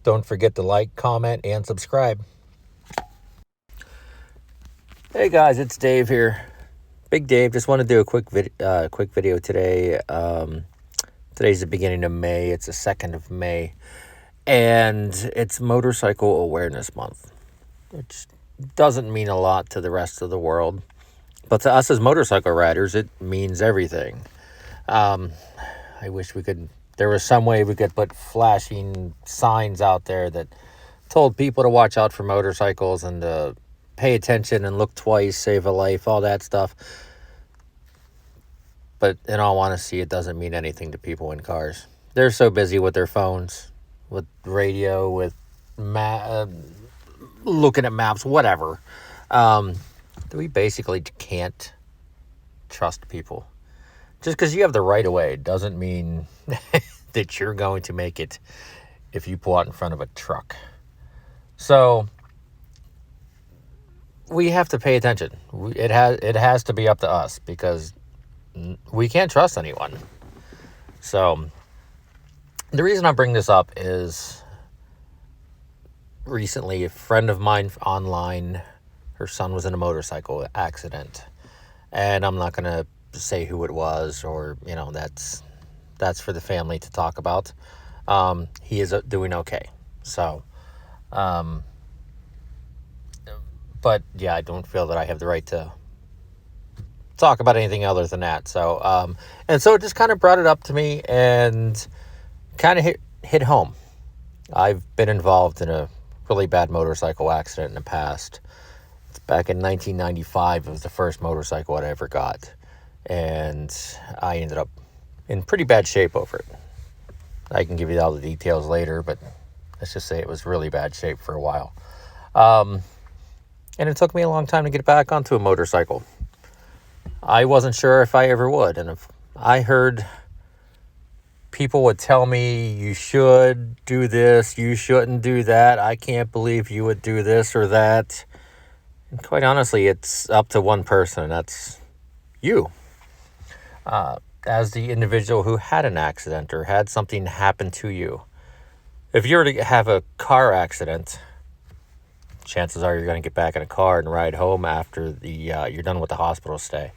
Don't forget to like, comment, and subscribe. Hey guys, it's Dave here. Big Dave. Just want to do a quick video today. Today's the beginning of May. It's the 2nd of May. And it's Motorcycle Awareness Month, which doesn't mean a lot to the rest of the world. But to us as motorcycle riders, it means everything. I wish there was some way we could put flashing signs out there that told people to watch out for motorcycles and to pay attention and look twice, save a life, all that stuff. But in all honesty, it doesn't mean anything to people in cars. They're so busy with their phones, with radio, with looking at maps, whatever. We basically can't trust people. Just because you have the right of way doesn't mean that you're going to make it if you pull out in front of a truck. So we have to pay attention. It has to be up to us because we can't trust anyone. So the reason I bring this up is recently a friend of mine online, her son was in a motorcycle accident, and I'm not going to say who it was, or that's for the family to talk about. He is doing okay. So, but yeah, I don't feel that I have the right to talk about anything other than that. So, and so it just kind of brought it up to me and kind of hit home. I've been involved in a really bad motorcycle accident in the past. Back in 1995, it was the first motorcycle I ever got. And I ended up in pretty bad shape over it. I can give you all the details later, but let's just say it was really bad shape for a while. And it took me a long time to get back onto a motorcycle. I wasn't sure if I ever would. And if I heard people would tell me, you should do this, you shouldn't do that, I can't believe you would do this or that. And quite honestly, it's up to one person, and that's you. As the individual who had an accident or had something happen to you. If you were to have a car accident, chances are you're going to get back in a car and ride home after you're done with the hospital stay.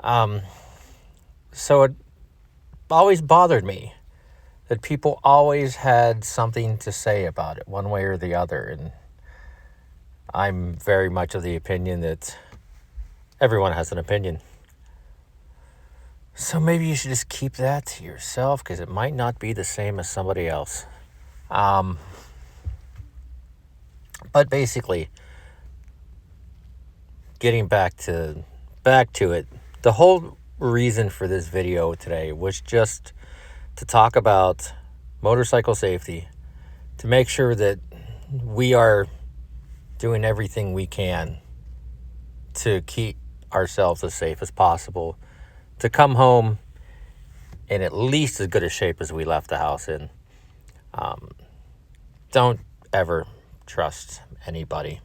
So it always bothered me that people always had something to say about it, one way or the other. And I'm very much of the opinion that everyone has an opinion. So maybe you should just keep that to yourself, because it might not be the same as somebody else. But basically, getting back to it, the whole reason for this video today was just to talk about motorcycle safety, to make sure that we are doing everything we can to keep ourselves as safe as possible, to come home in at least as good a shape as we left the house in. Don't ever trust anybody.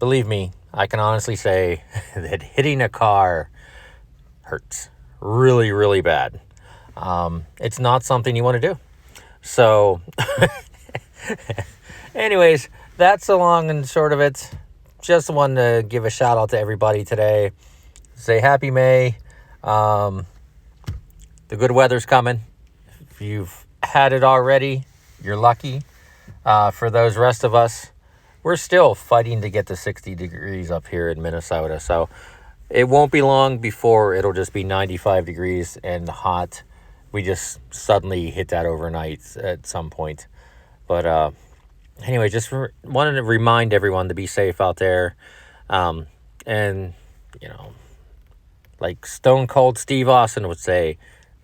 Believe me, I can honestly say that hitting a car hurts really, really bad. It's not something you want to do. So, anyways, that's the long and short of it. Just wanted to give a shout out to everybody today. Say happy May. The good weather's coming. If you've had it already, you're lucky. For those rest of us, we're still fighting to get to 60 degrees up here in Minnesota. So it won't be long before it'll just be 95 degrees and hot. We just suddenly hit that overnight at some point. But anyway, just wanted to remind everyone to be safe out there. And, like Stone Cold Steve Austin would say,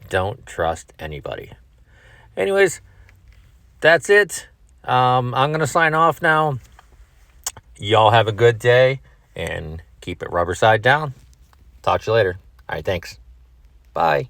don't trust anybody. Anyways, that's it. I'm going to sign off now. Y'all have a good day and keep it rubber side down. Talk to you later. All right, thanks. Bye.